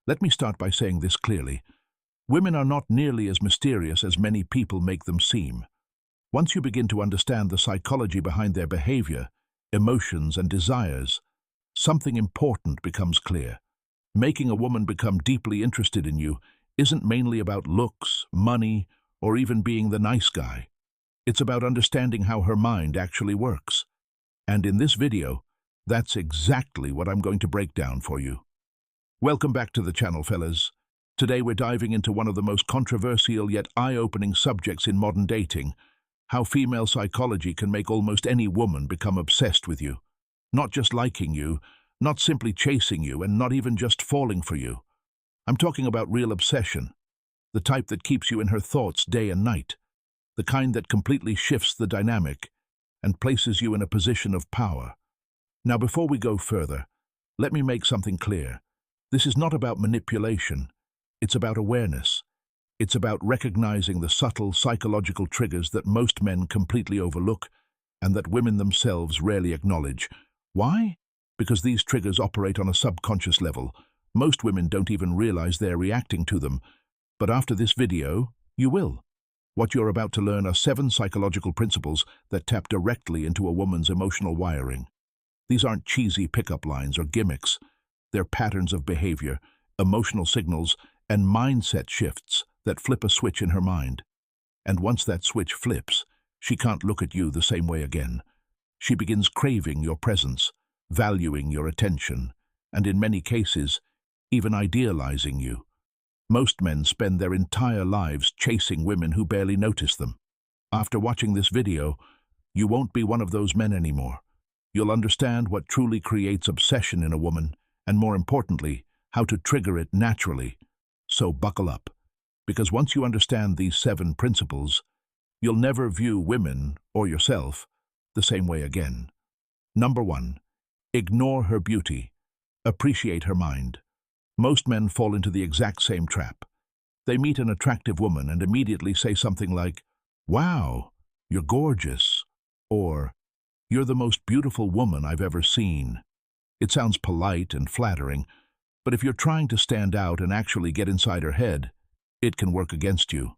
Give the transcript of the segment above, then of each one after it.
Let me start by saying this clearly. Women are not nearly as mysterious as many people make them seem. Once you begin to understand the psychology behind their behavior, emotions, and desires, something important becomes clear. Making a woman become deeply interested in you isn't mainly about looks, money, or even being the nice guy. It's about understanding how her mind actually works. And in this video, that's exactly what I'm going to break down for you. Welcome back to the channel, fellas. Today we're diving into one of the most controversial yet eye-opening subjects in modern dating: how female psychology can make almost any woman become obsessed with you. Not just liking you, not simply chasing you, and not even just falling for you. I'm talking about real obsession, the type that keeps you in her thoughts day and night, the kind that completely shifts the dynamic and places you in a position of power. Now, before we go further, let me make something clear. This is not about manipulation. It's about awareness. It's about recognizing the subtle psychological triggers that most men completely overlook and that women themselves rarely acknowledge. Why? Because these triggers operate on a subconscious level. Most women don't even realize they're reacting to them. But after this video, you will. What you're about to learn are 7 psychological principles that tap directly into a woman's emotional wiring. These aren't cheesy pickup lines or gimmicks. They're patterns of behavior, emotional signals, and mindset shifts that flip a switch in her mind. And once that switch flips, she can't look at you the same way again. She begins craving your presence, valuing your attention, and in many cases, even idealizing you. Most men spend their entire lives chasing women who barely notice them. After watching this video, you won't be one of those men anymore. You'll understand what truly creates obsession in a woman, and more importantly, how to trigger it naturally. So buckle up, because once you understand these 7 principles, you'll never view women, or yourself, the same way again. Number 1. Ignore her beauty. Appreciate her mind. Most men fall into the exact same trap. They meet an attractive woman and immediately say something like, "Wow, you're gorgeous," or "You're the most beautiful woman I've ever seen." It sounds polite and flattering, but if you're trying to stand out and actually get inside her head, it can work against you.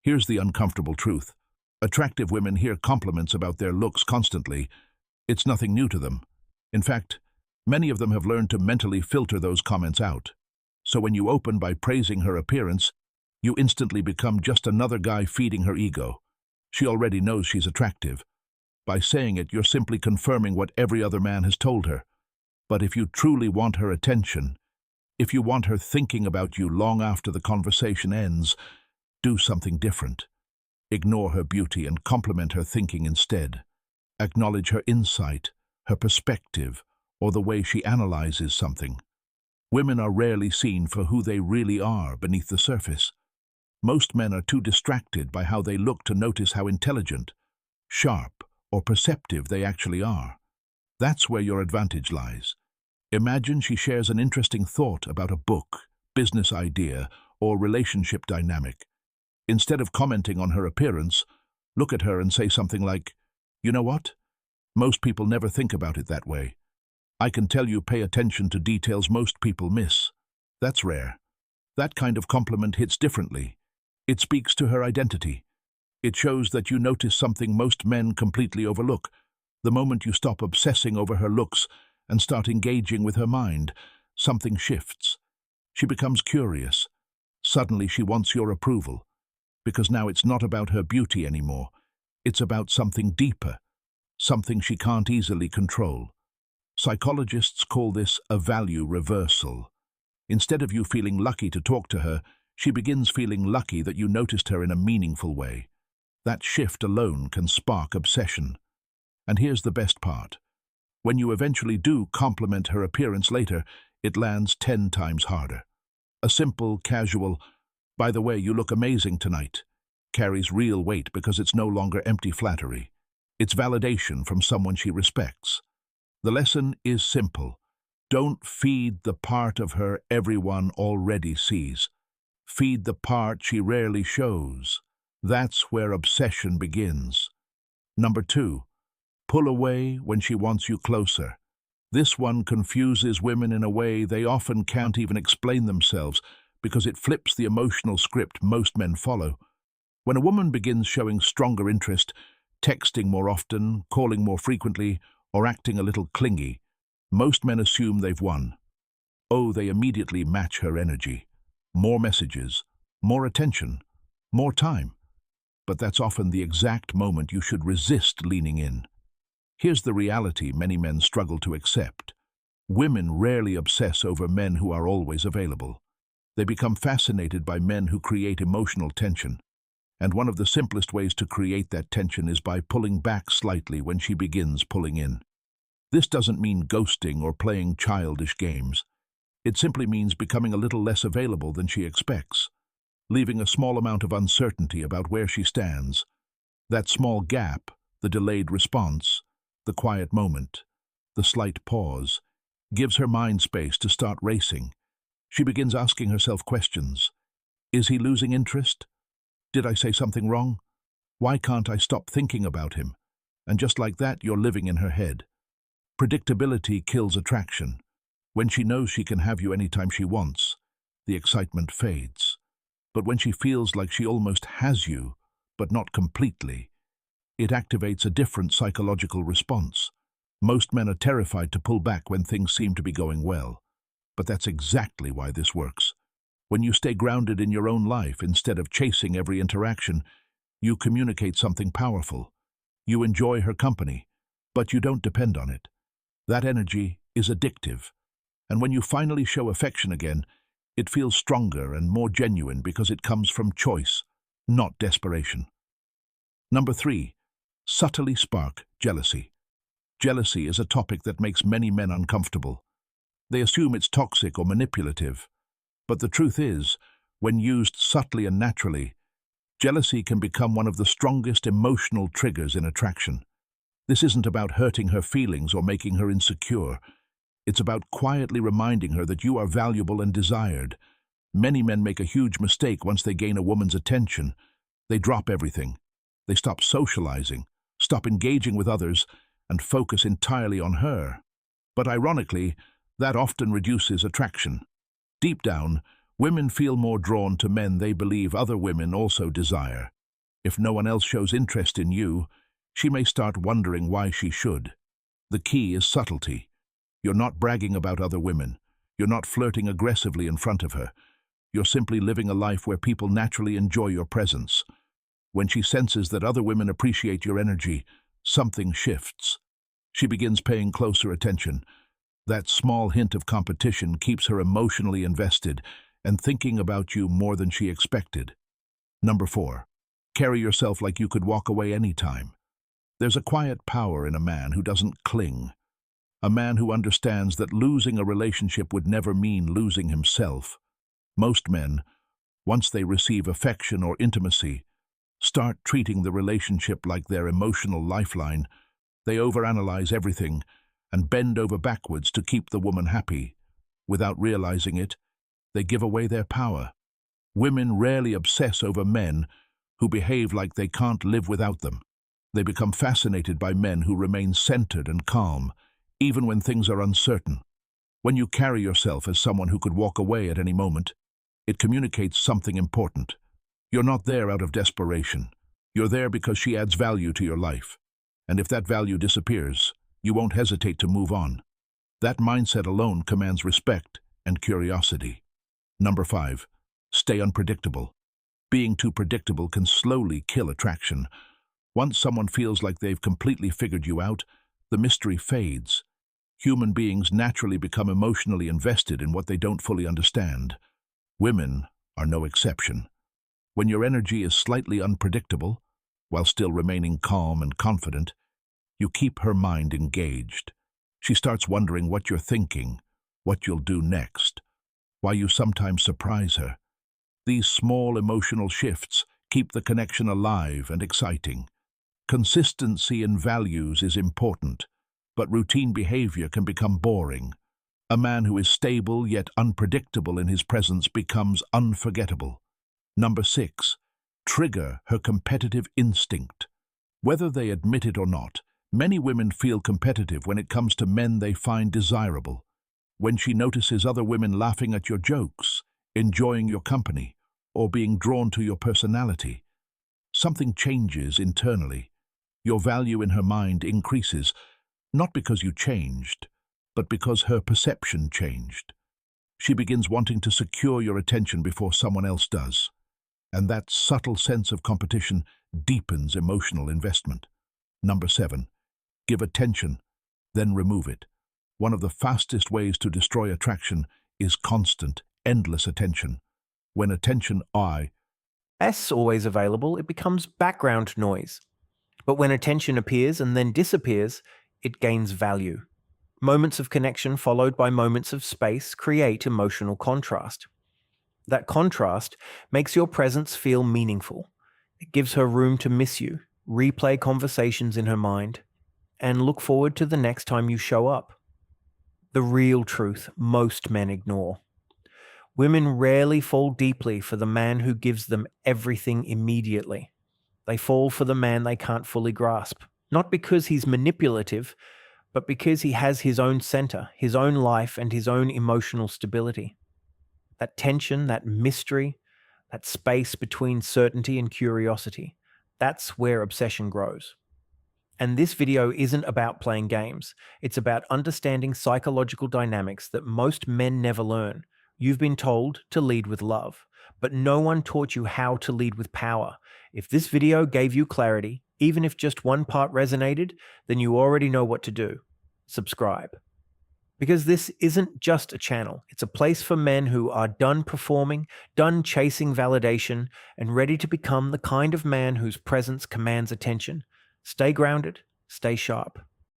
Here's the uncomfortable truth. Attractive women hear compliments about their looks constantly. It's nothing new to them. In fact, many of them have learned to mentally filter those comments out. So when you open by praising her appearance, you instantly become just another guy feeding her ego. She already knows she's attractive. By saying it, you're simply confirming what every other man has told her. But if you truly want her attention, if you want her thinking about you long after the conversation ends, do something different. Ignore her beauty and compliment her thinking instead. Acknowledge her insight, her perspective, or the way she analyzes something. Women are rarely seen for who they really are beneath the surface. Most men are too distracted by how they look to notice how intelligent, sharp, or perceptive they actually are. That's where your advantage lies. Imagine she shares an interesting thought about a book, business idea, or relationship dynamic. Instead of commenting on her appearance, look at her and say something like, "You know what? Most people never think about it that way. I can tell you pay attention to details most people miss." That's rare. That kind of compliment hits differently. It speaks to her identity. It shows that you notice something most men completely overlook. The moment you stop obsessing over her looks and start engaging with her mind, something shifts. She becomes curious. Suddenly she wants your approval, because now it's not about her beauty anymore. It's about something deeper, something she can't easily control. Psychologists call this a value reversal. Instead of you feeling lucky to talk to her, she begins feeling lucky that you noticed her in a meaningful way. That shift alone can spark obsession. And here's the best part. When you eventually do compliment her appearance later, it lands 10 times harder. A simple, casual, "By the way, you look amazing tonight," carries real weight because it's no longer empty flattery. It's validation from someone she respects. The lesson is simple. Don't feed the part of her everyone already sees. Feed the part she rarely shows. That's where obsession begins. Number 2, pull away when she wants you closer. This one confuses women in a way they often can't even explain themselves because it flips the emotional script most men follow. When a woman begins showing stronger interest, texting more often, calling more frequently, or acting a little clingy, most men assume they've won. Oh, they immediately match her energy. More messages, more attention, more time. But that's often the exact moment you should resist leaning in. Here's the reality many men struggle to accept. Women rarely obsess over men who are always available. They become fascinated by men who create emotional tension. And one of the simplest ways to create that tension is by pulling back slightly when she begins pulling in. This doesn't mean ghosting or playing childish games. It simply means becoming a little less available than she expects, leaving a small amount of uncertainty about where she stands. That small gap, the delayed response, the quiet moment, the slight pause, gives her mind space to start racing. She begins asking herself questions. Is he losing interest? Did I say something wrong? Why can't I stop thinking about him? And just like that, you're living in her head. Predictability kills attraction. When she knows she can have you anytime she wants, the excitement fades. But when she feels like she almost has you, but not completely, it activates a different psychological response. Most men are terrified to pull back when things seem to be going well. But that's exactly why this works. When you stay grounded in your own life instead of chasing every interaction, you communicate something powerful. You enjoy her company, but you don't depend on it. That energy is addictive. And when you finally show affection again, it feels stronger and more genuine because it comes from choice, not desperation. Number 3, subtly spark jealousy. Jealousy is a topic that makes many men uncomfortable. They assume it's toxic or manipulative. But the truth is, when used subtly and naturally, jealousy can become one of the strongest emotional triggers in attraction. This isn't about hurting her feelings or making her insecure. It's about quietly reminding her that you are valuable and desired. Many men make a huge mistake once they gain a woman's attention. They drop everything. They stop socializing, stop engaging with others, and focus entirely on her. But ironically, that often reduces attraction. Deep down, women feel more drawn to men they believe other women also desire. If no one else shows interest in you, she may start wondering why she should. The key is subtlety. You're not bragging about other women. You're not flirting aggressively in front of her. You're simply living a life where people naturally enjoy your presence. When she senses that other women appreciate your energy, something shifts. She begins paying closer attention. That small hint of competition keeps her emotionally invested and thinking about you more than she expected. Number 4, carry yourself like you could walk away anytime. There's a quiet power in a man who doesn't cling. A man who understands that losing a relationship would never mean losing himself. Most men, once they receive affection or intimacy, start treating the relationship like their emotional lifeline. They overanalyze everything and bend over backwards to keep the woman happy. Without realizing it, they give away their power. Women rarely obsess over men who behave like they can't live without them. They become fascinated by men who remain centered and calm, even when things are uncertain. When you carry yourself as someone who could walk away at any moment, it communicates something important. You're not there out of desperation. You're there because she adds value to your life. And if that value disappears, you won't hesitate to move on. That mindset alone commands respect and curiosity. Number 5, stay unpredictable. Being too predictable can slowly kill attraction. Once someone feels like they've completely figured you out, the mystery fades. Human beings naturally become emotionally invested in what they don't fully understand. Women are no exception. When your energy is slightly unpredictable, while still remaining calm and confident, you keep her mind engaged. She starts wondering what you're thinking, what you'll do next, why you sometimes surprise her. These small emotional shifts keep the connection alive and exciting. Consistency in values is important, but routine behavior can become boring. A man who is stable yet unpredictable in his presence becomes unforgettable. Number 6, trigger her competitive instinct. Whether they admit it or not, Many women feel competitive when it comes to men they find desirable. When she notices other women laughing at your jokes, enjoying your company, or being drawn to your personality, something changes internally. Your value in her mind increases, not because you changed, but because her perception changed. She begins wanting to secure your attention before someone else does, and that subtle sense of competition deepens emotional investment. Number 7. Give attention, then remove it. One of the fastest ways to destroy attraction is constant, endless attention. When attention S always available, it becomes background noise. But when attention appears and then disappears, it gains value. Moments of connection followed by moments of space create emotional contrast. That contrast makes your presence feel meaningful. It gives her room to miss you, replay conversations in her mind, and look forward to the next time you show up. The real truth most men ignore. Women rarely fall deeply for the man who gives them everything immediately. They fall for the man they can't fully grasp, not because he's manipulative, but because he has his own center, his own life, and his own emotional stability. That tension, that mystery, that space between certainty and curiosity, that's where obsession grows. And this video isn't about playing games. It's about understanding psychological dynamics that most men never learn. You've been told to lead with love, but no one taught you how to lead with power. If this video gave you clarity, even if just one part resonated, then you already know what to do. Subscribe. Because this isn't just a channel, it's a place for men who are done performing, done chasing validation, and ready to become the kind of man whose presence commands attention. Stay grounded, stay sharp.